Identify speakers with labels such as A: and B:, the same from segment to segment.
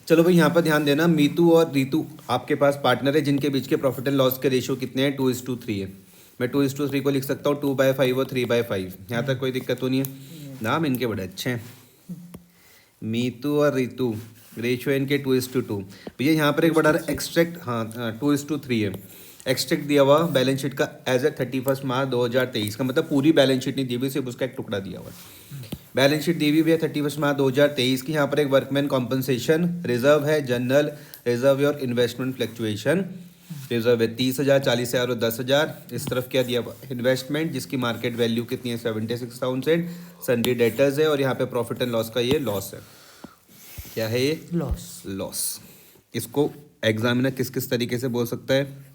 A: चलो भाई यहाँ पर ध्यान देना, मीतू और रीतू आपके पास पार्टनर है जिनके बीच के प्रॉफिट एंड लॉस के रेशियो कितने हैं, 2:3 है। मैं 2:3 को लिख सकता हूँ 2/5 और 3/5। यहाँ तक कोई दिक्कत तो नहीं है। नाम इनके बड़े अच्छे हैं, मीतू और रीतू, रेशियो इनके 2:2। भैया यहाँ पर एक बड़ा एक्सट्रैक्ट, हाँ 2:3 है। एक्सट्रैक्ट दिया हुआ बैलेंस शीट का एज ए 31 मार्च 2023 का, मतलब पूरी बैलेंस शीट नहीं दी हुई, सिर्फ उसका एक टुकड़ा दिया हुआ है। बैलेंस शीट दी हुई है 31 मार्च 2023 की। यहाँ पर एक वर्कमैन कॉम्पनसेशन रिजर्व है, जनरल रिजर्व और इन्वेस्टमेंट फ्लक्चुएशन रिजर्व है 30,000, 40,000 और 10,000। इस तरफ क्या दिया हुआ, इन्वेस्टमेंट जिसकी मार्केट वैल्यू कितनी है 76,000, सन्ड्री डेटर्स है, और यहाँ पे प्रॉफिट एंड लॉस का ये लॉस है। क्या है ये, लॉस। इसको एग्जामिनर किस किस तरीके से बोल सकता है,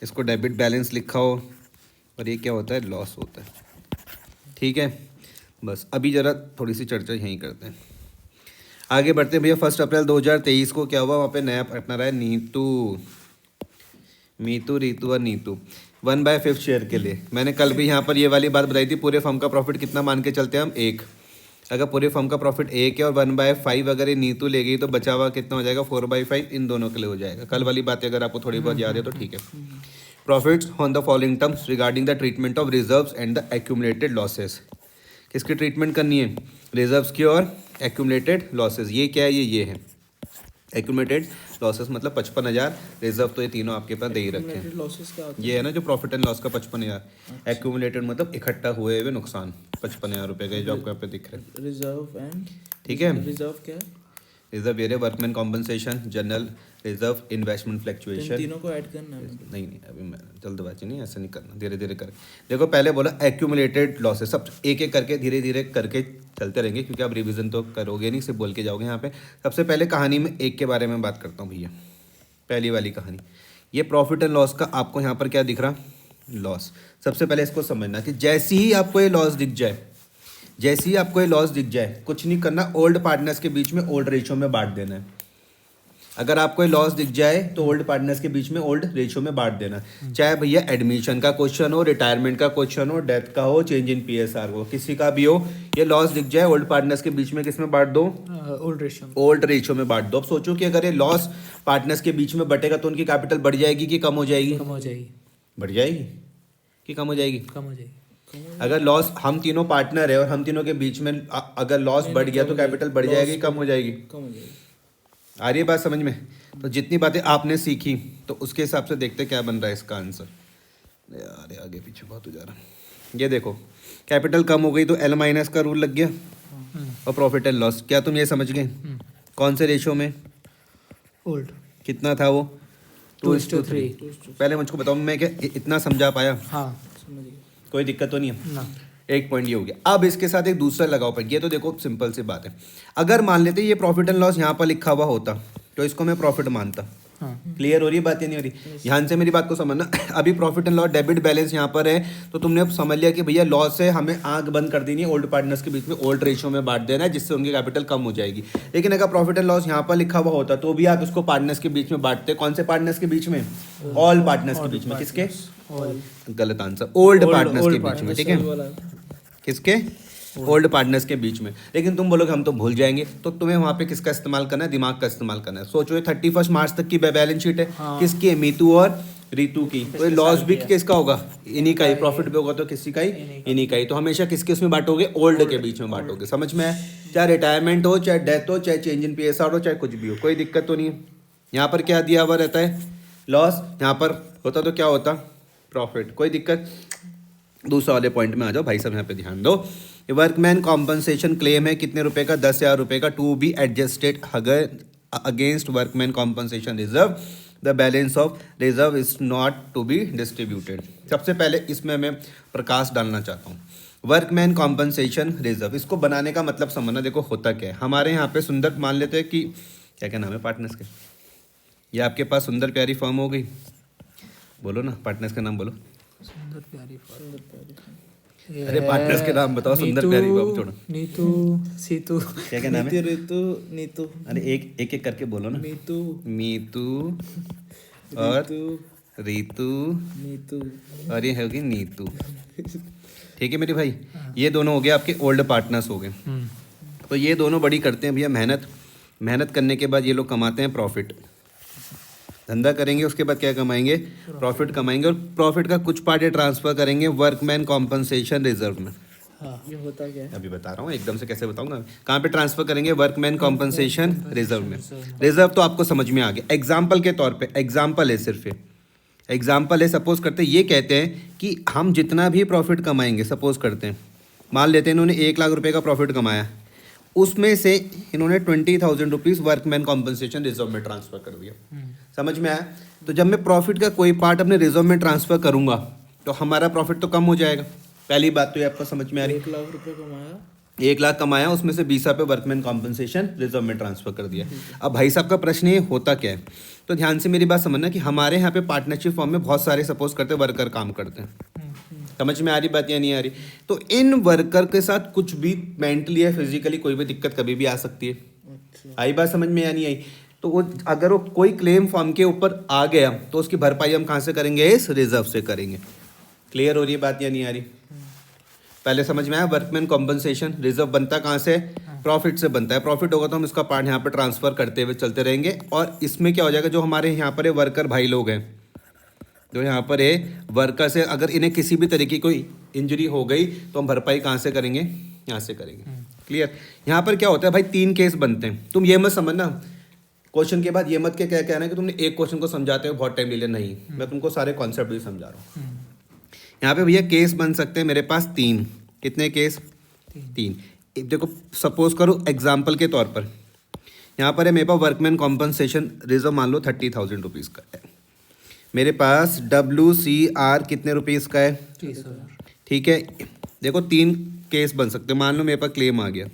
A: इसको डेबिट बैलेंस लिखा हो, और ये क्या होता है, लॉस होता है। ठीक है, बस अभी ज़रा थोड़ी सी चर्चा यहीं करते हैं, आगे बढ़ते हैं। भैया 1 अप्रैल 2023 को क्या हुआ, वहाँ पे नया पार्टनर है नीतू, मीतू, रीतू और नीतू 1/5 शेयर के लिए। मैंने कल भी यहाँ पर ये वाली बात बताई थी, पूरे फर्म का प्रॉफिट कितना मान के चलते हैं हम, 1। अगर पूरे फर्म का प्रॉफिट 1 है और 1/5 अगर ये नीतू ले गई तो बचा हुआ कितना हो जाएगा, 4/5 इन दोनों के लिए हो जाएगा। कल वाली बातें अगर आपको थोड़ी बहुत याद है तो ठीक है। Profits on the following terms regarding the treatment of reserves and the accumulated losses. किसकी ट्रीटमेंट करनी है, रिजर्व्स की और एक्यूमुलेटेड लॉसेस। ये क्या है, ये है एक्यूमुलेटेड लॉसेस, मतलब 55,000। रिजर्व तो ये तीनों आपके पास दे ही रखे हैं।
B: लॉसेस क्या होता
A: ये है ना जो प्रॉफिट एंड लॉस का 55,000। एक्यूमुलेटेड मतलब इकट्ठा हुए हुए नुकसान 55,000 रुपये का, जो आपको यहाँ पे दिख रहे हैं।
B: रिजर्व एंड,
A: ठीक है,
B: रिजर्व क्या है,
A: रिजर्व ये workman compensation, general reserve, investment
B: इन
A: फ्लक्चुएशन।
B: तीनों को ऐड करना है।
A: नहीं अभी मैं जल्दबाजी नहीं, ऐसा नहीं करना, धीरे धीरे कर। देखो पहले बोला एक्यूमुलेटेड लॉसेस, सब एक एक करके धीरे धीरे करके चलते रहेंगे, क्योंकि आप रिवीजन तो करोगे नहीं, सिर्फ बोल के जाओगे यहाँ पे। सबसे पहले कहानी में एक के बारे में बात करता हूँ भैया, पहली वाली कहानी। ये प्रॉफिट एंड लॉस का आपको यहाँ पर क्या दिख रहा, लॉस। सबसे पहले इसको समझना कि जैसे ही आपको ये लॉस दिख जाए, जैसे ही आपको ये लॉस दिख जाए, कुछ नहीं करना, ओल्ड पार्टनर्स के बीच में ओल्ड रेशियो में बांट देना है। अगर आपको ये लॉस दिख जाए तो ओल्ड पार्टनर्स के बीच में ओल्ड रेशियो में बांट देना, चाहे भैया एडमिशन का क्वेश्चन हो, रिटायरमेंट का क्वेश्चन हो, डेथ का हो, चेंज इन पीएसआर हो, किसी का भी हो, ये लॉस दिख जाए ओल्ड पार्टनर्स के बीच में किस में बांट दो, ओल्ड रेशियो में बांट दो। अब सोचो कि अगर ये लॉस पार्टनर्स के बीच में बटेगा तो उनकी कैपिटल बढ़ जाएगी कि कम हो जाएगी, बढ़ जाएगी कि कम हो जाएगी, अगर लॉस, हम तीनों पार्टनर है और हम तीनों के बीच में अगर लॉस बढ़ गया तो कैपिटल बढ़ जाएगी, कम हो जाएगी, आ रही है बात समझ में। तो जितनी बातें आपने सीखी तो उसके हिसाब से देखते क्या बन रहा है इसका आंसर। यार आगे पीछे बहुत हो जा रहा है। ये देखो कैपिटल कम हो गई तो L माइनस का रूल लग गया, और प्रॉफिट एंड लॉस, क्या तुम ये समझ गए कौन से रेशियो में, ओल्ड कितना था वो, 2:3। पहले मुझको बताओ मैं क्या इतना समझा पाया, हाँ कोई दिक्कत तो नहीं है। एक पॉइंट ये हो गया। अब इसके साथ एक दूसरा लगाओ पॉइंट, ये तो देखो सिंपल सी बात है। अगर मान लेते ये प्रॉफिट एंड लॉस यहाँ पर लिखा हुआ होता तो इसको मैं प्रॉफिट मानता। क्लियर हो रही है बात या नहीं हो रही, ध्यान से मेरी बात को समझना। अभी profit and loss debit balance यहाँ पर है, तो तुमने अब समझ लिया कि भैया लॉस है, हमें आंख बंद कर देनी है, ओल्ड पार्टनर्स के बीच में ओल्ड रेशियो में बांट देना है, जिससे उनकी कैपिटल कम हो जाएगी। लेकिन अगर प्रॉफिट एंड लॉस यहाँ पर लिखा हुआ होता तो भी आप इसको पार्टनर्स के बीच में बांटते। कौन से पार्टनर्स के बीच में, ऑल पार्टनर्स के बीच में। किसके, गलत आंसर, ओल्ड पार्टनर्स के बीच में। ठीक है, किसके, ओल्ड पार्टनर्स के बीच में। लेकिन तुम बोलोगे हम तो भूल जाएंगे, तो तुम्हें वहां पे किसका इस्तेमाल करना है, दिमाग का इस्तेमाल करना है। सोचो ये 31 मार्च तक की बैलेंस शीट है, हाँ। किसकी है, मीतू और रीतू की। तो लॉस भी किसका होगा, इन्हीं का ही। प्रॉफिट भी होगा तो किसी का ही, इन्हीं का ही। तो हमेशा किसके उसमें बांटोगे, ओल्ड के बीच में बांटोगे। समझ में आया, चाहे रिटायरमेंट हो, चाहे डेथ हो, चाहे चेंज इन पीएसआर हो, चाहे कुछ भी हो, कोई दिक्कत तो नहीं है। यहाँ पर क्या दिया हुआ रहता है, लॉस, यहाँ पर होता तो क्या होता, प्रॉफिट, कोई दिक्कत। दूसरा वाले पॉइंट में आ जाओ भाई साहब, यहाँ पे ध्यान दो। वर्कमैन कॉम्पनसेशन क्लेम है कितने रुपए का, 10,000 रुपए का, to be adjusted against workman compensation reserve, the balance of reserve is not to be distributed. सबसे पहले इसमें मैं प्रकाश डालना चाहता हूँ, वर्कमैन कॉम्पनसेशन रिजर्व, इसको बनाने का मतलब समझना। देखो होता क्या है, हमारे यहाँ पे सुंदर, मान लेते हैं कि क्या क्या नाम है पार्टनर्स के, ये आपके पास सुंदर प्यारी फर्म हो गई, बोलो ना पार्टनर्स का नाम बोलो, सुंदर प्यारी फर्म। अरे पार्टनर्स के नाम बताओ, सुंदर प्यारी बाबू, छोड़ो, नीतू, सीतू, क्या क्या नाम है, ऋतु, नीतू। अरे एक एक करके बोलो ना, मीतू, मीतू और रीतू, नीतू, और ये होगी नीतू। ठीक है मेरे भाई, ये दोनों हो गए आपके ओल्ड पार्टनर्स हो गए। तो ये दोनों बड़ी करते हैं भैया मेहनत, मेहनत करने के बाद ये लोग कमाते हैं प्रॉफिट, धंधा करेंगे उसके बाद क्या कमाएंगे, प्रॉफिट कमाएंगे, और प्रॉफिट का कुछ पार्ट ये ट्रांसफर करेंगे वर्कमैन कॉम्पनसेशन रिजर्व में।
B: हाँ, ये होता क्या है?
A: अभी बता रहा हूँ, एकदम से कैसे बताऊंगा। कहाँ पे ट्रांसफर करेंगे, वर्कमैन कॉम्पनसेशन रिजर्व में। रिजर्व तो आपको समझ में आ गया। एग्जाम्पल के तौर पे, एग्जाम्पल है, सिर्फ एग्जाम्पल है। सपोज करते हैं, ये कहते हैं कि हम जितना भी प्रॉफिट कमाएंगे, सपोज करते हैं, मान लेते हैं इन्होंने 1 लाख रुपए का प्रॉफिट कमाया, उसमें से इन्होंने 20,000 रुपीज़ वर्कमैन कॉम्पनसेशन रिजर्व में ट्रांसफर कर दिया। समझ में आया? तो जब मैं प्रॉफिट का कोई पार्ट अपने रिजर्व में ट्रांसफर करूंगा तो हमारा प्रॉफिट तो कम हो जाएगा। पहली बात तो ये आपको समझ में आ रही।
B: 1 लाख रुपए कमाया,
A: 1 लाख कमाया, उसमें से 20 पे वर्कमैन कॉम्पनसेशन रिजर्व में ट्रांसफर कर दिया। अब भाई साहब का प्रश्न ये होता क्या है, तो ध्यान से मेरी बात समझना कि हमारे यहाँ पे पार्टनरशिप फॉर्म में बहुत सारे सपोज करते वर्कर काम करते हैं। समझ में आ रही बात या नहीं आ रही? तो इन वर्कर के साथ कुछ भी मेंटली या फिजिकली कोई भी दिक्कत कभी भी आ सकती है।
B: अच्छा,
A: आई बात समझ में या नहीं आई? तो वो अगर वो कोई क्लेम फॉर्म के ऊपर आ गया तो उसकी भरपाई हम कहाँ से करेंगे, इस रिजर्व से करेंगे। क्लियर हो रही है बात या नहीं आ रही? पहले समझ में आया? वर्कमैन कॉम्पनसेशन रिजर्व बनता कहाँ से, प्रॉफिट से बनता है। प्रॉफिट होगा तो हम इसका पार्ट यहाँ पे ट्रांसफर करते हुए चलते रहेंगे, और इसमें क्या हो जाएगा, जो हमारे यहाँ पर वर्कर भाई लोग हैं, जो यहाँ पर है वर्कर से, अगर इन्हें किसी भी तरीके की कोई इंजरी हो गई तो हम भरपाई कहाँ से करेंगे, यहाँ से करेंगे। क्लियर? यहाँ पर क्या होता है भाई, 3 केस बनते हैं। तुम ये मत समझना क्वेश्चन के बाद ये मत के क्या कहना है कि तुमने एक क्वेश्चन को समझाते हो बहुत टाइम ले लिया, नहीं, मैं तुमको सारे कॉन्सेप्ट भी समझा रहा हूँ। यहाँ पे भैया केस बन सकते हैं मेरे पास 3। कितने केस? 3। देखो सपोज करो एग्जाम्पल के तौर पर, यहाँ पर है मेरे पास वर्कमैन कॉम्पनसेशन रिजर्व, मान लो 30,000 रुपीज़ का है। मेरे पास WCR कितने रुपीज़ का है,
B: 30,000।
A: ठीक है। देखो 3 केस बन सकते हैं। मान लो मेरे पास क्लेम आ गया,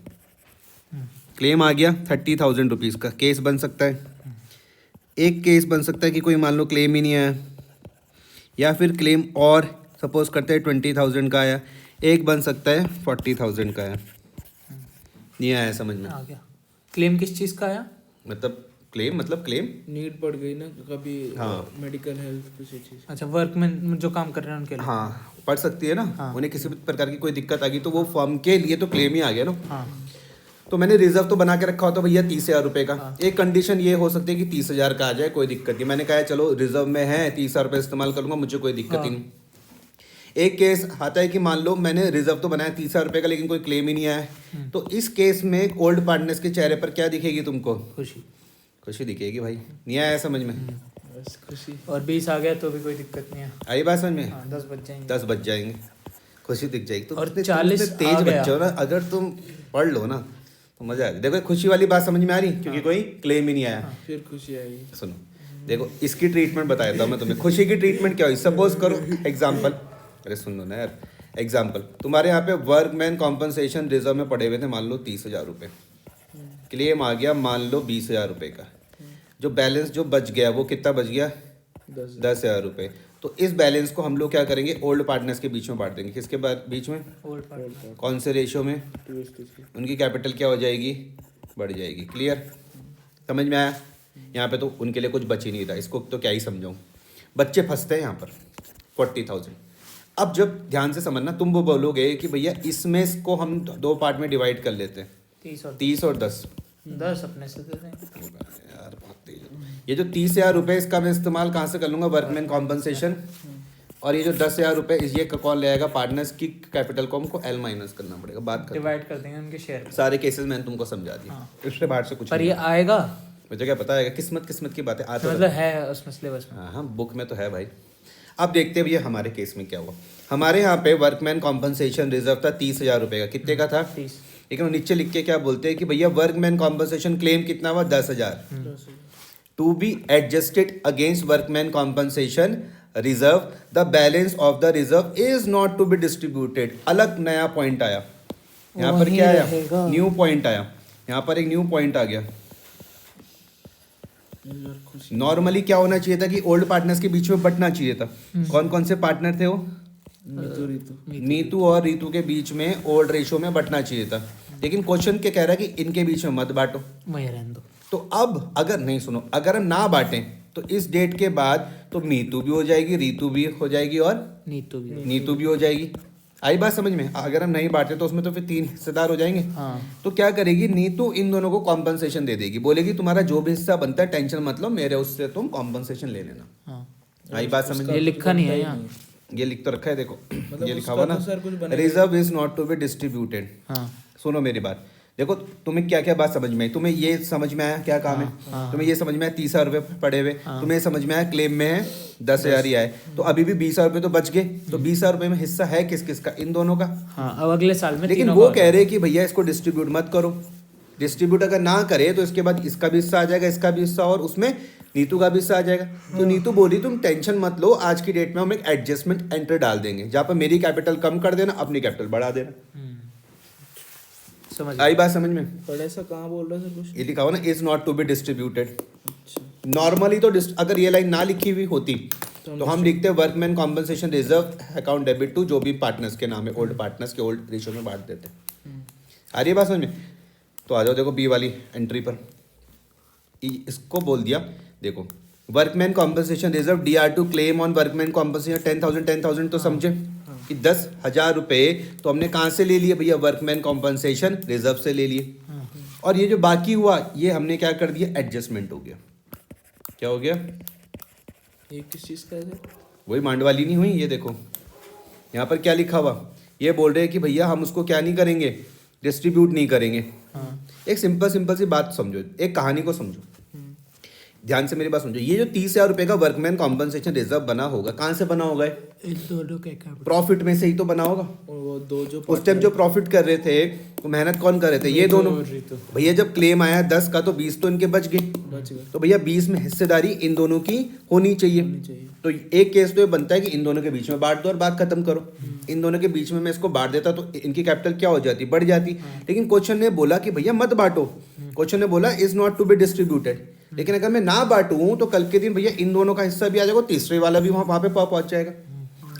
A: क्लेम आ गया 30,000 रुपीज़ का केस बन सकता है। एक केस बन सकता है कि कोई मान लो क्लेम ही नहीं आया, या फिर क्लेम और सपोज करते हैं 20,000 का आया। एक बन सकता है 40,000 का आया। नहीं आया समझ में?
C: आ गया। क्लेम किस चीज़ का आया?
A: मतलब क्लेम, मतलब क्लेम
B: नीड पड़ गई ना कभी,
A: हाँ।
B: मेडिकल हेल्थ किसी चीज।
C: अच्छा, वर्कमैन जो काम कर रहे हैं उनके लिए।
A: हाँ पढ़ सकती है ना।
C: हाँ।
A: उन्हें किसी भी प्रकार की कोई दिक्कत आ गई तो वो फर्म के लिए तो क्लेम ही आ गया ना।
C: हाँ।
A: तो मैंने रिजर्व तो बना के रखा होता भैया 30,000 रुपये का।
C: हाँ।
A: एक कंडीशन ये हो सकती है कि 30,000 का आ जाए, कोई दिक्कत नहीं। मैंने कहा चलो रिजर्व में है, 30,000 रुपये इस्तेमाल करूंगा, मुझे कोई दिक्कत ही नहीं। एक केस आता है कि मान लो मैंने रिजर्व तो बनाया 30,000 रुपये का, लेकिन कोई क्लेम ही नहीं आया। तो इस केस में ओल्ड पार्टनर्स के चेहरे पर क्या दिखेगी तुमको?
C: खुशी।
A: खुशी दिखेगी भाई। नहीं आया समझ में?
B: बस खुशी।
C: और 20 आ गया तो भी कोई दिक्कत नहीं है।
A: आई बात समझ में?
C: हाँ, 10 बच जाएंगे।
A: 10 बच जाएंगे, खुशी दिख जाएगी। तो
C: और
A: इतने
C: 40
A: तेज
C: आ गया।
A: बच्चे हो ना, अगर तुम पढ़ लो ना तो मजा आ जाए। देखो खुशी वाली बात समझ में आ रही, क्योंकि कोई क्लेम ही नहीं आया।
B: फिर खुशी आएगी।
A: सुनो देखो इसकी ट्रीटमेंट बता देता हूँ मैं तुम्हें। खुशी की ट्रीटमेंट क्या हुई, सपोज करो एग्जाम्पल, अरे सुन लो ना यार, एग्जाम्पल तुम्हारे यहाँ पे वर्कमैन कॉम्पनसेशन रिजर्व में पड़े हुए थे मान लो 30,000 रुपये, क्लेम आ गया मान लो 20,000 रुपये का। जो बैलेंस जो बच गया वो कितना बच गया? 10,000 रुपये। तो इस बैलेंस को हम लोग क्या करेंगे, ओल्ड पार्टनर्स के बीच में बांट देंगे। किसके बीच में?
C: Old part.
A: कौन से रेशियो में? उनकी कैपिटल क्या हो जाएगी, बढ़ जाएगी। क्लियर? समझ में आया? यहाँ पे तो उनके लिए कुछ बच ही नहीं था, इसको तो क्या ही समझाऊँ। बच्चे फंसते हैं यहाँ पर 40,000। अब जब ध्यान से समझना, तुम वो बोलोगे कि भैया इसमें इसको हम 2 पार्ट में डिवाइड कर लेते हैं, 30 और 10।
C: 10 अपने से दे देंगे।
A: यार बहुत तेज हो। ये जो 30,000 रुपये इसका मैं इस्तेमाल कहाँ से कर लूँगा, वर्कमैन कॉम्पनसेशन। और ये जो 10,000 रुपये ये कौन ले आएगा, पार्टनर्स की कैपिटल को हमको L माइनस करना पड़ेगा। बात कर
C: डिवाइड कर देंगे उनके शेयर।
A: सारे केसेस मैंने तुमको समझा दिया।
C: हाँ।
A: इससे बाहर से कुछ
C: पर
A: नहीं।
C: ये आएगा,
A: मुझे क्या पता है, किस्मत किस्मत की बातें आते
C: मतलब है उसमें सिलेबस में।
A: हाँ हाँ बुक में तो है भाई। अब देखते हैं भैया हमारे केस में क्या हुआ। हमारे यहाँ पे वर्कमैन कॉम्पनसेशन रिजर्व था 30,000 रुपये का। कितने का था?
C: 30।
A: लेकिन वो नीचे लिख के क्या बोलते हैं कि भैया वर्कमैन कॉम्पनसेशन क्लेम कितना हुआ, 10,000। To be adjusted against workman compensation reserve, the balance of the reserve is not to be distributed. अलग नया पॉइंट आया यहाँ पर।
C: वहीं
A: क्या आया?
C: रहेगा।
A: न्यू पॉइंट आया यहाँ पर, एक न्यू पॉइंट आ गया। नॉर्मली क्या होना चाहिए था कि ओल्ड पार्टनर्स के बीच में बंटना चाहिए था। कौन कौन से पार्टनर थे वो? नीतू और रीतू के बीच में ओल्ड रेशो में बंटना चाहिए था। लेकिन क्वेश्चन क्या कह रहा है कि इनके बीच में मत बांटो।
C: वहीं रहने दो।
A: तो अब अगर नहीं, सुनो, अगर हम ना बांटें तो इस डेट के बाद तो नीतू भी हो जाएगी, रीतू भी हो जाएगी और
C: नीतू भी।
A: नीतू भी हो जाएगी। आई बात समझ में? अगर हम नहीं बांटते तो उसमें तो फिर 3 हिस्सेदार हो जाएंगे।
C: हाँ
A: तो क्या करेगी नीतू, इन दोनों को कॉम्पनसेशन दे देगी, बोलेगी तुम्हारा जो भी हिस्सा बनता है टेंशन मत लो, मेरे उससे तुम कॉम्पनसेशन ले लेना।
C: हाँ
A: आई बात समझ
C: ये
A: में?
C: लिखा नहीं है यहाँ।
A: ये लिख तो रखा है देखो,
B: मतलब
A: ये लिखा
B: उसका
A: हुआ
B: तो सर कुछ
A: ना,
B: बनेगा
A: reserve is not to be distributed.
C: हाँ
A: सुनो मेरी बात, देखो तुम्हें क्या क्या बात समझ में आई? तुम्हें ये समझ में आया क्या काम है? तुम्हें ये समझ में आया 30,000 रुपये पड़े हुए, तुम्हें ये समझ में आया क्लेम में है 10,000 ही आए, तो अभी भी 20,000 रुपये तो बच गए। तो 20,000 रुपये में हिस्सा है किस किस का? इन दोनों का।
C: हाँ अब अगले साल में
A: लेकिन
C: तीनों
A: वो
C: का
A: कह रहे हैं कि भैया इसको डिस्ट्रीब्यूट मत करो। डिस्ट्रीब्यूट अगर ना करे तो इसके बाद इसका भी हिस्सा आ जाएगा, इसका भी हिस्सा, और उसमें नीतू का भी हिस्सा आ जाएगा। तो नीतू बोली तुम टेंशन मत लो, आज की डेट में हम एक एडजस्टमेंट एंट्री डाल देंगे जहाँ पर मेरी कैपिटल कम कर देना, अपनी कैपिटल बढ़ा देना।
C: समझ
A: आई बात समझ में?
B: पर ऐसा कहाँ बोल रहा है सर कुछ?
A: ये लिखा हुआ ना, is not to be distributed.
B: अच्छा
A: नॉर्मली तो अगर ये लाइन ना लिखी हुई होती तो हम लिखते workman compensation reserve account debit to जो भी पार्टनर्स के नाम है, ओल्ड पार्टनर्स के ओल्ड रेशियो में बांट देते। आ रही है बात समझ में? तो आ जाओ देखो बी वाली एंट्री पर, इसको बोल दिया देखो, workman compensation reserve DR to claim on workman compensation 10,000 तो समझे कि 10,000 रुपये तो हमने कहाँ से ले लिए भैया? वर्कमैन कॉम्पनसेशन रिजर्व से ले लिए। और ये जो बाकी हुआ ये हमने क्या कर दिया? एडजस्टमेंट हो गया। क्या हो गया?
B: ये किस चीज़ का है सर?
A: वही मांड वाली नहीं हुई? ये देखो यहाँ पर क्या लिखा हुआ, ये बोल रहे हैं कि भैया हम उसको क्या नहीं करेंगे, डिस्ट्रीब्यूट नहीं करेंगे। एक सिंपल सी बात समझो, एक कहानी को समझो, ध्यान से मेरी बात समझो। ये जो 30,000 रुपये का वर्कमैन कॉम्पनसेशन रिजर्व बना होगा, कहाँ से बना होगा?
C: इन दोनों के कैपिटल
A: प्रॉफिट में से ही तो बना होगा।
B: और वो दो जो
A: उस टाइम जो प्रॉफिट कर रहे थे तो मेहनत कौन कर रहे थे? ये दोनों। भैया जब क्लेम आया 10 का तो 20 तो इनके बच गए,
B: बच गए
A: तो भैया 20 में हिस्सेदारी इन दोनों की होनी चाहिए।
B: चाहिए।
A: तो एक केस तो ये बनता है कि इन दोनों के बीच में बांट दो और बात खत्म करो। इन दोनों के बीच में मैं इसको बांट देता तो इनकी कैपिटल क्या हो जाती? बढ़ जाती। लेकिन क्वेश्चन ने बोला कि भैया मत बांटो, क्वेश्चन ने बोला is not to be distributed. लेकिन अगर मैं ना बांटूं तो कल के दिन भैया इन दोनों का हिस्सा भी आ जाएगा, तीसरे वाला भी वहां पे पहुंच जाएगा।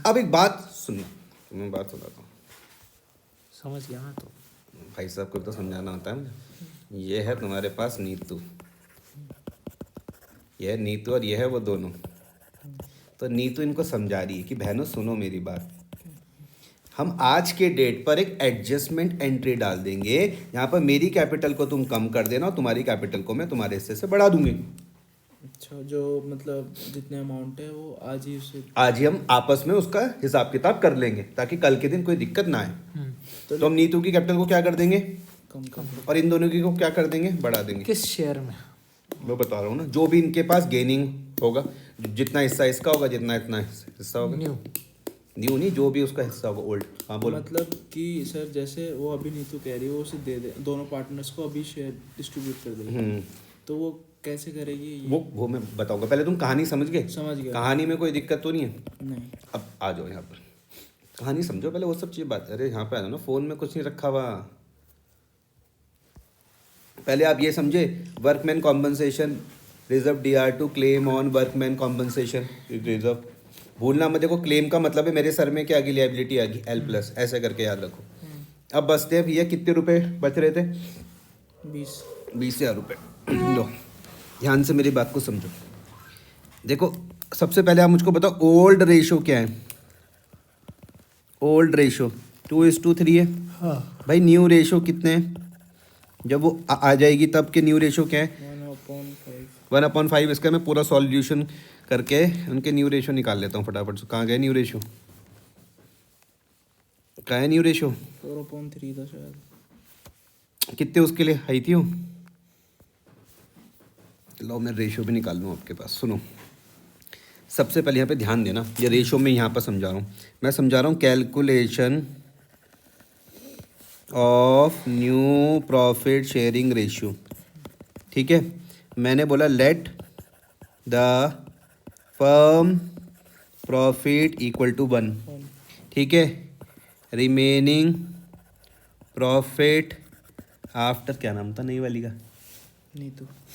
A: अब एक बात सुनो, मैं बात सुनाता हूँ।
C: समझ गया ना? तो
A: भाई साहब को तो समझाना होता है मुझे। ये है तुम्हारे पास नीतू, ये है नीतू और ये है वो दोनों। तो नीतू इनको समझा रही है कि बहनों सुनो मेरी बात, हम आज के डेट पर एक एडजस्टमेंट एंट्री डाल देंगे यहाँ पर मेरी कैपिटल को तुम कम कर देना और तुम्हारी कैपिटल को मैं तुम्हारे हिस्से से बढ़ा दूंगी।
B: अच्छा, जो मतलब जितने अमाउंट है वो आज ही उसे
A: आज ही हम आपस में उसका हिसाब किताब कर लेंगे ताकि कल के दिन कोई दिक्कत ना आए। तो हम नीतू की कैपिटल को क्या कर देंगे?
B: कम कम
A: और इन दोनों की को क्या कर देंगे? बढ़ा देंगे।
C: किस शेयर में?
A: मैं बता रहा हूँ ना, जो भी इनके पास गेनिंग होगा, जितना हिस्सा इसका होगा, जितना इतना हिस्सा होगा,
C: न्यू
A: न्यू नहीं, जो भी उसका हिस्सा होगा ओल्ड। हाँ बोलो।
B: मतलब कि सर जैसे वो अभी नीतू कह रही है वो उसे दे दे, दोनों पार्टनर्स को अभी शेयर डिस्ट्रीब्यूट कर देगी, तो वो कैसे करेगी ये?
A: वो मैं बताऊंगा, पहले तुम कहानी समझ गए?
B: समझ गया।
A: कहानी में कोई दिक्कत तो नहीं है?
B: नहीं।
A: अब आ जाओ यहाँ पर, कहानी समझो पहले, वो सब चीज़ बात। अरे यहाँ पे आ जाओ ना, फोन में कुछ नहीं रखा हुआ। पहले आप ये समझे, workman compensation reserve DR to claim on workman compensation reserve. भूलना मत, देखो क्लेम का मतलब है मेरे सर में क्या आ गई? लायबिलिटी आ गई L+, ऐसे करके याद रखो। अब बचते हैं भैया कितने रुपए बच रहे थे? 20,000 रुपये। लो ध्यान से मेरी बात को समझो। देखो सबसे पहले आप मुझको बताओ ओल्ड रेशो क्या है? ओल्ड रेशो 2:3 है।
C: हाँ
A: भाई न्यू रेशो कितने हैं? जब वो आ जाएगी तब के न्यू रेशो क्या है?
B: 1/5।
A: 1/5। इसका मैं पूरा सॉल्यूशन करके उनके न्यू रेशो निकाल लेता हूँ फटाफट से। कहाँ गए न्यू रेशो? कहाँ है न्यू रेशो?
B: 4/3 था शायद।
A: कितने उसके लिए आई थी वो? लो मैं रेशो भी निकाल लूँ आपके पास। सुनो सबसे पहले यहाँ पे ध्यान देना, ये रेशो में यहाँ पर समझा रहा हूँ, मैं समझा रहा हूँ calculation of new profit sharing ratio. ठीक है, मैंने बोला let the firm profit equal to 1। ठीक है, रिमेनिंग प्रॉफिट आफ्टर, क्या नाम था नई वाली का?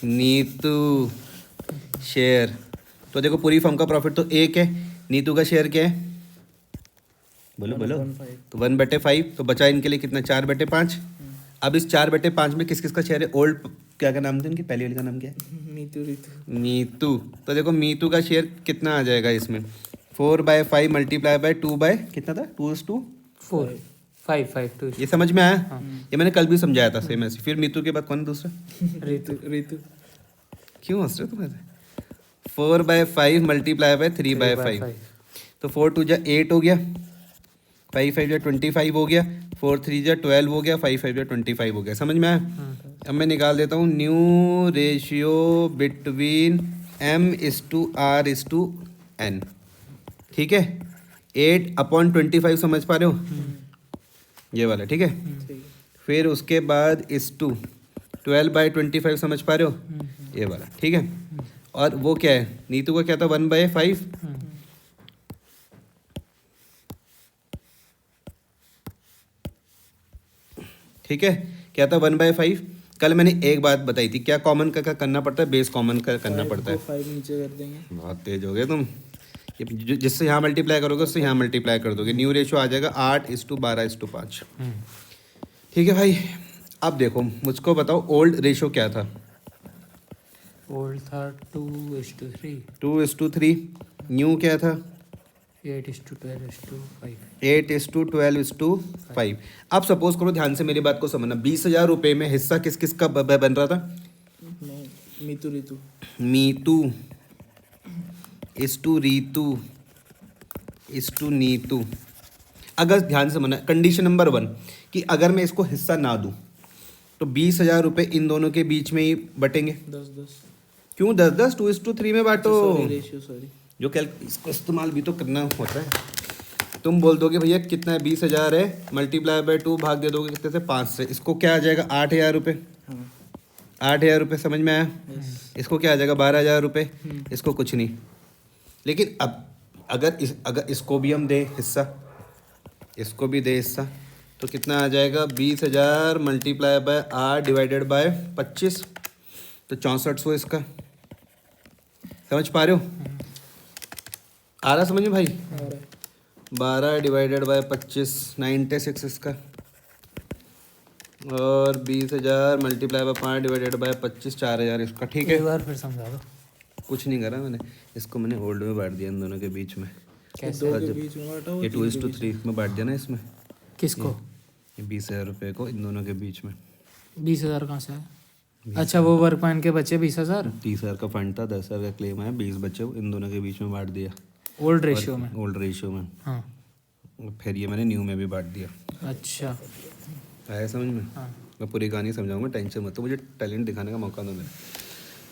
A: नीतू शेयर। तो देखो पूरी फर्म का प्रॉफिट तो 1 है, नीतू का शेयर क्या है? बोलो बोलो।
B: 1/5।
A: तो 1/5, तो बचा इनके लिए कितना? 4/5। अब इस 4/5 में किस किस का शेयर है? ओल्ड, क्या क्या नाम था इनके? पहले वाली का नाम क्या है? नीतू। तो देखो मीतू का शेयर कितना आ जाएगा इसमें? 4/5 मल्टीप्लाई बाय 2 बाय कितना था? 2:4।
C: 4 5 5 2
A: ये समझ में आया? ये मैंने कल भी समझाया था सेम ऐसे। फिर मीतू के बाद कौन दूसरा?
B: ऋतु
A: क्यों हंस रहे हो तुम ऐसे? 4/5 मल्टीप्लाई बाय 3/5। तो 4 2 जा 8 हो गया, 5 5 जा 25 हो गया, 4 3 जा 12 हो गया, 5 5 जा 25 हो गया। समझ में आया? अब मैं निकाल देता हूँ न्यू रेशियो बिटवीन M/R/N। ठीक है, 8/25 समझ पा रहे हो? ये वाला ठीक है।
B: ठीक है।
A: फिर उसके बाद इस टू 12/25 समझ पा रहे हो? ये वाला ठीक है। और वो क्या है, नीतू का क्या था? 1/5। ठीक है, क्या था? 1/5। कल मैंने एक बात बताई थी, क्या कॉमन का करना पड़ता है? बेस कॉमन का करना पड़ता है।
B: 5 नीचे कर देंगे।
A: बहुत तेज हो गए तुम। ये जिससे यहाँ मल्टीप्लाई करोगे उससे यहाँ मल्टीप्लाई कर दोगे। न्यू रेशियो आ जाएगा 8:12:5। ठीक है भाई। अब देखो मुझको बताओ ओल्ड रेशियो क्या था?
C: ओल्ड था 2:3
A: 2:3। न्यू क्या था?
C: 8:12:5
A: 8:12:5। अब सपोज करो, ध्यान से मेरी बात को समझना, 20,000 रुपये में हिस्सा किस किस का बन रहा था?
B: मीतू
A: मीतू इस टू रीतू इस टू नीतू। अगर ध्यान से माना, कंडीशन नंबर 1 कि अगर मैं इसको हिस्सा ना दूं तो 20,000 रुपये इन दोनों के बीच में ही बटेंगे।
B: 10-10
A: क्यों 10-10? 2:3 में बांटो।
B: Ratio sorry.
A: जो इसको इस्तेमाल भी तो करना होता है। तुम बोल दोगे भैया कितना है? 20,000 है, मल्टीप्लाई बाय 2, भाग दे दोगे कितने से? 5 से। इसको क्या आ जाएगा? 8,000 रुपये।
B: हाँ
A: 8,000 रुपये समझ में आया? इसको क्या आ जाएगा? 12,000 रुपये। इसको कुछ नहीं। लेकिन अब अगर इसको भी हम दें हिस्सा, इसको भी दे हिस्सा, तो कितना आ जाएगा? 20,000 मल्टीप्लाई बाय 8 डिवाइडेड बाय 25, तो 6400 इसका। समझ पा रहे हो? आ रहा समझ में भाई? 12 डिवाइडेड बाय 25 96 इसका, और 20,000 मल्टीप्लाई बाय 5 डिवाइडेड बाय 25 4,000 इसका। ठीक है,
C: एक बार फिर समझा दो
A: कुछ नहीं करा मैंने। इसको मैंने ओल्ड में बांट दिया इन दोनों के बीच में।
C: कैसे?
B: दो के बीच में बांटा
A: ये 2:3 में बांट दिया ना इसमें।
C: किसको?
A: ये 20,000 रुपये को इन दोनों के बीच में।
C: 20,000 कहाँ से है? अच्छा, वो वर्क पॉइंट के बच्चे 20,000
A: 30,000 का फंड था, 10,000 का क्लेम आया, 20 बच्चे इन दोनों के बीच में बांट दिया।
C: ओल्ड रेशियो में।
A: ओल्ड रेशियो में।
C: हाँ
A: फिर ये मैंने न्यू में भी बांट दिया।
C: अच्छा
A: आया समझ में?
C: हाँ।
A: मैं पूरी कहानी समझाऊंगा, टेंशन मत। तो मुझे टैलेंट दिखाने का मौका दो मेरे।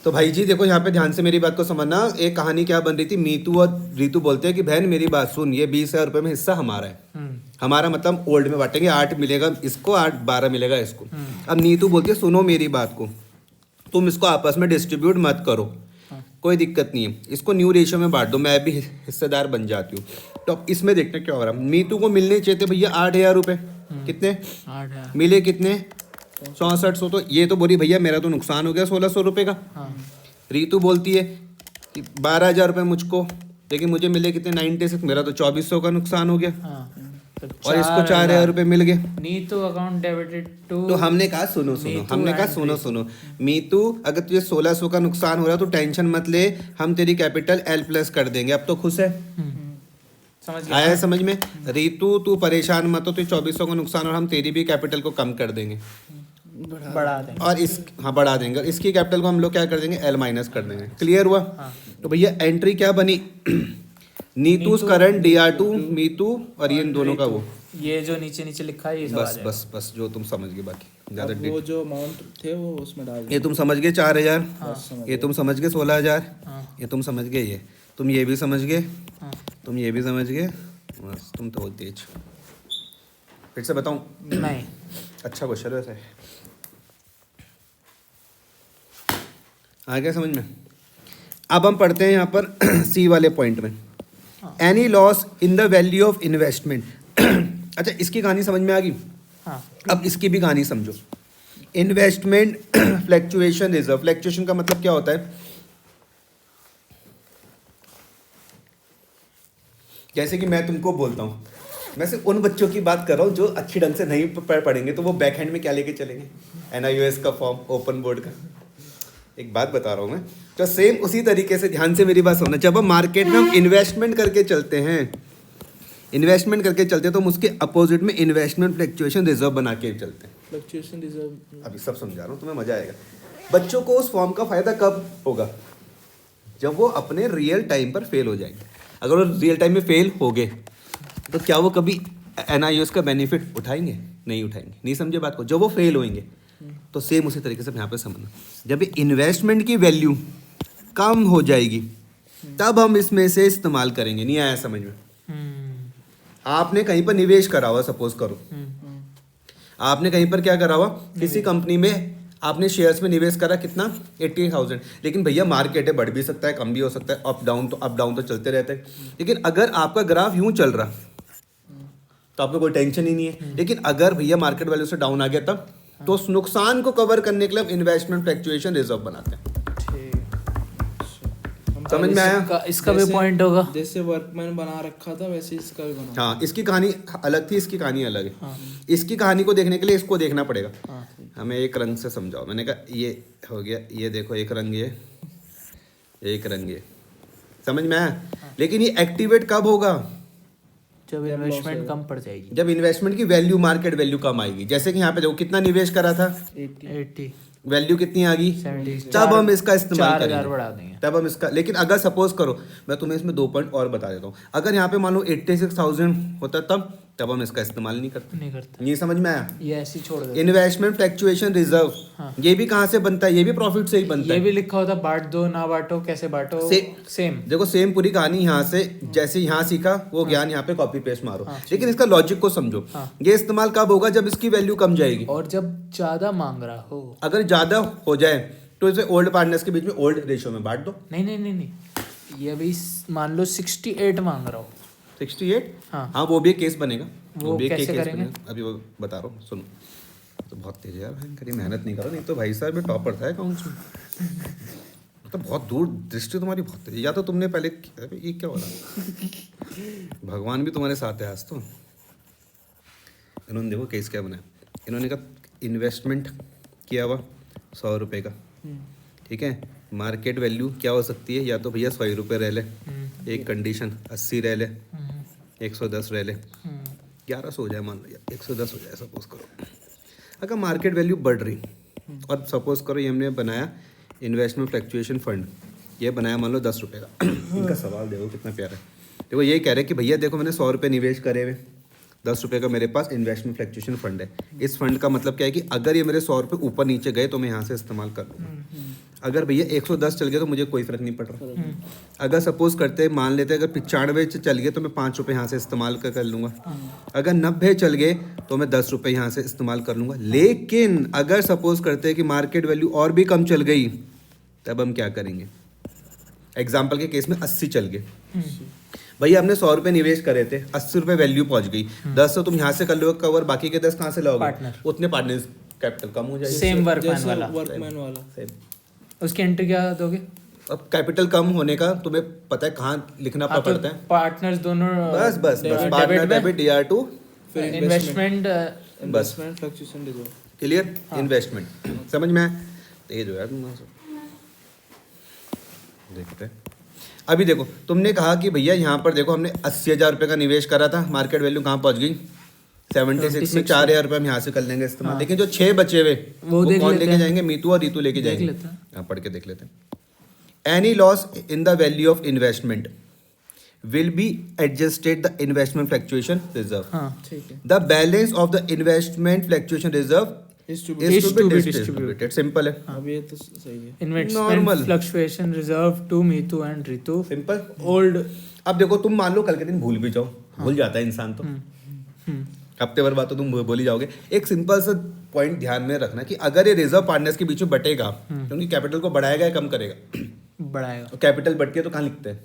A: तो भाई जी देखो, यहाँ पे ध्यान से मेरी बात को समझना। एक कहानी क्या बन रही थी, मीतू और रीतू बोलते हैं कि बहन मेरी बात सुन, ये 20,000 रुपये में हिस्सा हमारा है। हमारा मतलब ओल्ड में बांटेंगे, 8 मिलेगा इसको, 8 12 मिलेगा इसको। अब नीतू बोलती है सुनो मेरी बात को, तुम इसको आपस में डिस्ट्रीब्यूट मत करो, कोई दिक्कत नहीं है, इसको न्यू रेशियो में बांट दो, मैं भी हिस्सेदार बन जाती हूँ। तो अब इसमें देखते हैं क्या हो रहा है। मीतू को मिलने चाहिए थे भैया 8,000 रुपये। कितने
C: 8
A: मिले? कितने? 6400। तो ये तो बोली भैया मेरा तो नुकसान हो गया 1,600 रुपये का।
C: हाँ
A: रीतू बोलती है कि 12,000 रुपये मुझको, लेकिन मुझे मिले कितने? 96। मेरा तो 2,400 का नुकसान हो गया।
C: हाँ तो
A: और इसको 4,000 रुपये मिल गए।
C: Neetu account debited to.
A: तो हमने कहा सुनो,
C: मीतू
A: हमने कहा
C: and
A: सुनो मीतू, अगर तुझे 1,600 का नुकसान हो रहा है तो टेंशन मत ले, हम तेरी कैपिटल L+ कर देंगे। अब तो खुश है?
C: समझ गया?
A: आया समझ में? रीतू तू परेशान मत हो, तुझे 2,400 का नुकसान और हम तेरी भी कैपिटल को कम कर देंगे
C: बढ़ा देंगे।
A: और हाँ बढ़ा देंगे। और इसकी कैपिटल को हम लोग क्या कर देंगे? L- कर देंगे। क्लियर हुआ? तो भैया एंट्री क्या बनी? नीतू's करंट DR2 मीतू, और ये इन दोनों का वो।
C: ये जो नीचे नीचे लिखा है ये सब आ
A: बस
C: जाएगा।
A: बस बस जो तुम समझ गए, बाकी ज़्यादा
B: अब वो जो अमाउंट थे वो उसमें डाल
A: ये तुम समझ गए 4,000,
B: समझ
A: ये तुम समझ गए 16,000,
C: हाँ।
A: ये तुम समझ गए, ये तुम ये भी समझ गए,
C: हाँ।
A: तुम ये भी समझ गए। बस तुम तो बहुत तेज। फिर से बताऊं?
C: नहीं
A: अच्छा क्वेश्चन है वैसे। आ गया समझ में? अब हम पढ़ते हैं यहाँ पर सी वाले पॉइंट में, any loss in the value of investment. अच्छा, इसकी कहानी समझ में आ गई?
C: हाँ
A: अब इसकी भी कहानी समझो। Investment fluctuation reserve. फ्लैक्चुएशन का मतलब क्या होता है? जैसे कि मैं तुमको बोलता हूँ, मैं सिर्फ उन बच्चों की बात कर रहा हूँ जो अच्छी ढंग से नहीं पढ़ेंगे, तो वो बैक हैंड में क्या लेके चलेंगे? NIOS का फॉर्म, ओपन बोर्ड का। एक बात बता रहा हूँ मैं, तो सेम उसी तरीके से ध्यान से मेरी बात सुनना। जब हम मार्केट में हम इन्वेस्टमेंट करके चलते हैं, इन्वेस्टमेंट करके चलते हैं तो हम उसके अपोजिट में इन्वेस्टमेंट फ्लक्चुएशन रिजर्व बना के चलते हैं।
B: फ्लक्चुएशन रिजर्व
A: अभी सब समझा रहा हूँ, तुम्हें मजा आएगा। बच्चों को उस फॉर्म का फायदा कब होगा? जब वो अपने रियल टाइम पर फेल हो जाएंगे। अगर वो रियल टाइम में फेल हो गए तो क्या वो कभी NIOS का बेनिफिट उठाएंगे? नहीं उठाएंगे। नहीं समझे बात को? जब वो फेल होंगे तो सेम उसी तरीके से यहाँ पे समझना, जब इन्वेस्टमेंट की वैल्यू कम हो जाएगी तब हम इसमें से इस्तेमाल करेंगे। नहीं आया समझ में? आपने कहीं पर निवेश करा हुआ, सपोज करो आपने कहीं पर क्या करा हुआ, किसी कंपनी में आपने शेयर्स में निवेश करा, कितना 80,000। लेकिन भैया मार्केट है, बढ़ भी सकता है, कम भी हो सकता है, अप डाउन तो चलते रहते हैं। लेकिन अगर आपका ग्राफ यूं चल रहा तो आपको कोई टेंशन ही नहीं है। लेकिन अगर भैया मार्केट वैल्यू से डाउन आ गया तब, तो उस नुकसान को कवर करने के लिए हम इन्वेस्टमेंट फ्लक्चुएशन रिजर्व बनाते हैं। समझ में आया?
C: इसका भी पॉइंट होगा।
B: जैसे वर्कमैन बना रखा था वैसे इसका भी बना।
A: हाँ, इसकी कहानी अलग थी, इसकी कहानी अलग है। इसकी कहानी को देखने के लिए इसको देखना पड़ेगा। हमें एक रंग से समझाओ। मैंने कहा ये हो गया, ये देखो एक रंग, ये एक रंग, ये समझ में आया? लेकिन ये एक्टिवेट कब होगा?
C: जब इन्वेस्टमेंट कम पड़ जाएगी,
A: जब इन्वेस्टमेंट की वैल्यू, मार्केट वैल्यू कम आएगी। जैसे कि यहाँ पे देखो कितना निवेश करा था,
C: 80
A: वैल्यू कितनी आ गई,
C: 70,
A: तब हम इसका इस्तेमाल
C: 4,000 बढ़ा
A: करेंगे।
C: देंगे।
A: तब हम इसका, लेकिन अगर सपोज करो, मैं तुम्हें इसमें 2 पॉइंट और बता देता हूँ। अगर यहाँ पे मान लो 86,000 होता तब हम इसका इस्तेमाल नहीं करते। ये समझ में आया?
C: ये ऐसे ही छोड़ देते।
A: इन्वेस्टमेंट फ्लक्चुएशन रिजर्व, ये भी कहाँ से बनता है? ये भी प्रॉफिट से ही बनता
C: ये
A: है।
C: भी लिखा होता बांट दो ना बांटो, कैसे बांटो, सेम।
A: देखो सेम पूरी कहानी यहाँ से, जैसे यहाँ सीखा वो ज्ञान यहाँ पे कॉपी पेस्ट मारो। लेकिन इसका लॉजिक को समझो। ये इस्तेमाल कब होगा? जब इसकी वैल्यू कम जाएगी
C: और जब ज्यादा मांग रहा हो।
A: अगर ज्यादा हो जाए तो इसे ओल्ड पार्टनर्स के बीच में ओल्ड रेशियो में बांट दो।
C: नहीं, ये अभी मान लो 68 मांग रहा हो।
A: 68?
C: हाँ।
A: वो भी एक केस बनेगा।
C: वो
A: भी एक
C: कैसे
A: केस
C: करेंगे?
A: बनेगा। अभी वो बता रहा हूँ, सुनो। तो बहुत तेज है यार भाई, कभी मेहनत नहीं करो, नहीं तो भाई साहब मैं टॉपर था अकाउंट्स में। तो बहुत दूर दृष्टि तुम्हारी बहुत तेज है। या तो तुमने पहले, अबे ये क्या हो रहा? भगवान भी तुम्हारे साथ है आज तो। इन्होंने देखो केस क्या बनाया। इन्होंने कहा इन्वेस्टमेंट किया हुआ 100 रुपये का, ठीक है। मार्केट वैल्यू क्या हो सकती है? या तो भैया 100 रुपये रह ले, एक कंडीशन 80 रह ले, 110 रह ले, 1100 हो जाए, मान लो 110 हो जाए सपोज करो। अगर मार्केट वैल्यू बढ़ रही और सपोज करो ये हमने बनाया इन्वेस्टमेंट फ्लक्चुएशन फंड, ये बनाया मान लो 10 रुपये का। इनका सवाल देखो कितना प्यारा है। देखो ये कह रहे हैं कि भैया देखो मैंने 100 रुपये निवेश करे हुए, 10 रुपये का मेरे पास इन्वेस्टमेंट फ्लक्चुएशन फंड है। इस फंड का मतलब क्या है कि अगर ये मेरे 100 रुपये ऊपर नीचे गए तो मैं यहाँ से इस्तेमाल कर लूँगा। अगर भैया 110 चल गए तो मुझे कोई फर्क नहीं पड़ रहा। अगर सपोज करते मान लेते अगर 95 चल गए तो मैं 5 रुपये यहाँ से इस्तेमाल कर लूँगा। अगर 90 चल गए तो मैं 10 रुपये यहाँ से इस्तेमाल कर लूँगा। लेकिन अगर सपोज करते हैं कि मार्केट वैल्यू और भी कम चल गई तब हम क्या करेंगे? एग्जाम्पल के केस में 80 चल गए, भैया हमने 100 रुपये निवेश करे थे, 80 रुपये वैल्यू पहुंच गई, 10 तो तुम यहाँ से कर लो कवर, बाकी के 10 कहाँ से लाओगे?
C: पार्टनर।
A: उतने पार्टनर्स कैपिटल कम हो जाएगी।
C: सेम वर्कमैन वाला।
B: वर्कमैन वाला
A: सेम।
C: उसकी एंट्री क्या दोगे?
A: अब कैपिटल कम होने का तुम्हें पता है कहाँ लिखना पड़ता है?
C: पार्टनर दोनों
A: बस पार्टनर डेबिट DR2
B: फिर
C: investment
B: investment fluctuation reserve.
A: Clear? Investment समझ में आया? तेज हो यार तुम। देखते हैं अभी देखो तुमने कहा कि भैया यहाँ पर देखो हमने 80,000 रुपये का निवेश करा था, मार्केट वैल्यू कहाँ पहुँच गई? 76 में 4,000 रुपये हम यहाँ से कर लेंगे इस्तेमाल।
C: हाँ।
A: लेकिन जो 6 बचे हुए वो
C: देख
A: कौन
C: लेते
A: लेके
C: हैं।
A: जाएंगे? मीतू और रीतू लेके
C: देख
A: जाएंगे।
C: लेते हैं।
A: हाँ, पढ़ के देख लेते हैं। Any loss in the value of investment will be adjusted the investment fluctuation reserve.
C: हाँ
B: ठीक है।
A: The balance of the investment fluctuation reserve
B: Is to
A: is to be
C: distributed.
A: distributed. Simple है,
B: अब ये तो सही है।
C: Investment
A: Normal.
C: Fluctuation reserve to Meetu and Ritu
A: simple.
C: Old.
A: अब देखो तुम मान लो कल के दिन भूल भी जाओ, भूल जाता है इंसान तो, हफ्ते भर बाद तो तुम भूल ही जाओगे। एक सिंपल सा पॉइंट ध्यान में रखना कि अगर ये रिजर्व पार्टनर्स के बीच में बटेगा, क्योंकि कैपिटल को बढ़ाएगा या कम करेगा?
C: बढ़ाएगा।
A: और कैपिटल बढ़ के तो कहाँ लिखते हैं?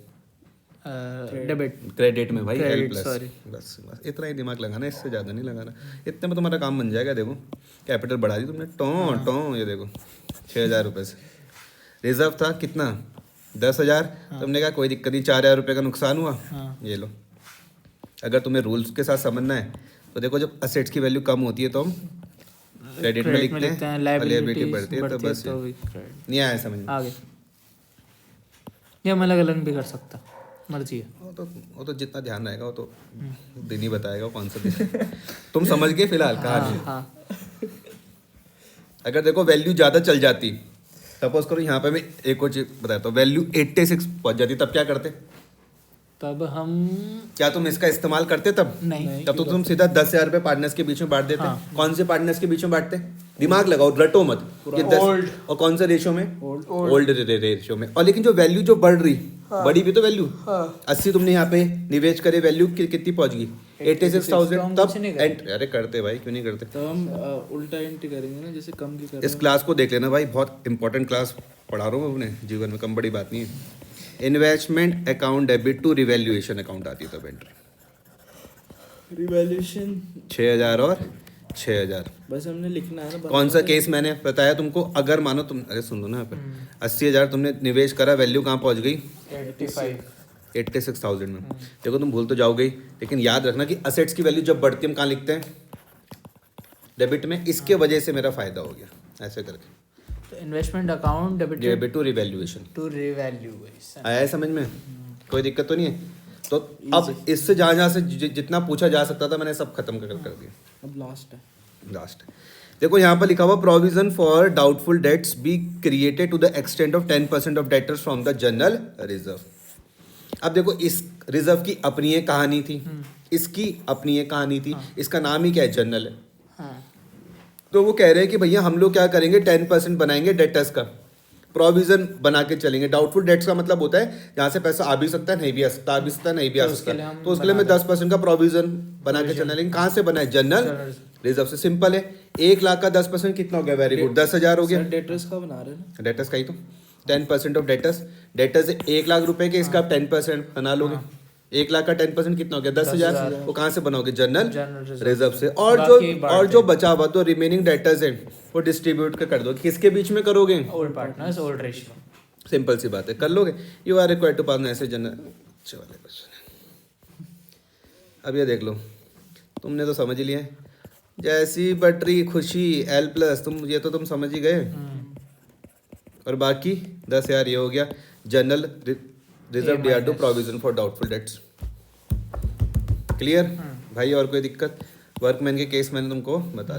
C: डेबिट।
A: क्रेडिट में भाई,
C: Credit,
A: L प्लस।
C: sorry.
A: बस बस इतना ही दिमाग लगाना, इससे ज़्यादा नहीं लगाना। इतने में तुम्हारा काम बन जाएगा। देखो कैपिटल बढ़ा दी तुमने, टों ये देखो 6,000 रुपये से। रिजर्व था कितना? 10,000। तुमने कहा कोई दिक्कत नहीं, 4,000 रुपये का नुकसान हुआ, ये लो। अगर तुम्हें रूल्स के साथ समझना है तो देखो जब असेट्स की वैल्यू कम होती है तो हम क्रेडिट में लिखते हैं, लायबिलिटी बढ़ती है तो बस नहीं आया समझ में?
C: आगे ये हम अलग अलग भी कर सकता, मर्जी है।
A: वो तो जितना ध्यान रहेगा वो तो दिन ही बताएगा कौन सा दिन। तुम समझ गए फिलहाल कहानी।
C: हाँ
A: अगर देखो वैल्यू ज़्यादा चल जाती, सपोज करो यहाँ पे मैं एक और चीज बताता हूँ, वैल्यू 86 पहुंच जाती, तब क्या करते?
C: तब हम
A: क्या तुम इसका इस्तेमाल करते तब?
C: नहीं।
A: तब तो तुम सीधा 10,000 रुपये पार्टनर्स के बीच में बांट देते।
C: हाँ।
A: कौन से पार्टनर्स के बीच में बांटते? दिमाग लगाओ, रटो मत। ये 10 और कौन सा रेशियो में? ओल्ड रेशियो में। और लेकिन जो वैल्यू जो बढ़ रही, बढ़ी भी तो वैल्यू 80 तुमने यहाँ पे निवेश करे, वैल्यू कितनी पहुंच गई? 86,000। तब अरे करते भाई, क्यों नहीं करते?
B: तो हम उल्टा एंट्री करेंगे ना, जैसे कम की करें।
A: इस क्लास को देख लेना भाई, बहुत इंपॉर्टेंट क्लास पढ़ा रहा हूँ मैं अपने जीवन में, कम बड़ी बात नहीं है। Investment account debit to revaluation account आती है तब एंट्री।
B: रिवैल्यूएशन
A: 6,000 और 6,000।
B: बस हमने लिखना है ना।
A: कौन सा केस मैंने बताया तुमको? अगर मानो तुम, अरे सुन लो ना, यहाँ पे 80,000 तुमने निवेश करा, वैल्यू कहाँ पहुँच गई? 86,000 में। देखो तुम भूल तो जाओगे ही, लेकिन याद रखना कि असेट्स की वैल्यू जब बढ़ती है हम कहाँ लिखते हैं? डेबिट में। इसके वजह से मेरा फायदा हो गया, ऐसे करके।
C: तो investment account
A: debit to revaluation.
C: To revaluation
A: आया है समझ में? कोई दिक्कत तो नहीं है? तो अब इससे जहाँ से जितना पूछा जा सकता था मैंने सब खत्म कर दिया।
B: अब लास्ट है।
A: लास्ट देखो यहाँ पर लिखा हुआ, provision for doubtful debts be created to the extent of 10% of debtors from the general reserve. अब देखो इस रिजर्व की अपनी एक कहानी थी, इसकी अपनी एक कहानी थी, इसका नाम ही क्या है? जनरल है।
C: हाँ
A: तो वो कह रहे हैं कि भैया हम लोग क्या करेंगे, 10% बनाएंगे डेटर्स का, प्रोविजन बना के चलेंगे। डाउटफुल डेट्स का मतलब होता है जहाँ से पैसा आ भी सकता है, नहीं भी आ सकता, आ भी सकता है, नहीं भी आ सकता है। तो उसके लिए मैं 10% का प्रोविजन बना के चलना। लेकिन कहाँ से बनाए? जनरल रिजर्व से। सिंपल है। 1 लाख का 10% कितना हो गया? वेरी गुड, 10,000 हो गया।
B: डेटर्स का बना रहे हैं ना।
A: डेटर्स का ही तो 10% ऑफ डेटर्स। डेटर्स 1 लाख रुपए के, इसका आप 10% बना लोगे। 1 लाख का 10% कितना हो गया? 10,000। वो कहाँ से बनाओगे? जनरल रिजर्व से। और जो बचा हुआ तो रिमेनिंग डेटर्स है वो डिस्ट्रीब्यूट कर दो। किसके बीच में करोगे?
C: Old partners, old ratio.
A: Simple सी बात है, कर लोगे। You are required to pass ऐसे जनरल। अच्छे वाले क्वेश्चन। अब ये देख लो, तुमने तो समझ ही लिया है। जैसी बटरी खुशी L+, तुम ये तो तुम समझ ही गए। और बाकी 10,000 ये हो गया general reserve dear to provision for doubtful debts. Clear भाई? और कोई दिक्कत? वर्कमैन के केस मैंने तुमको बता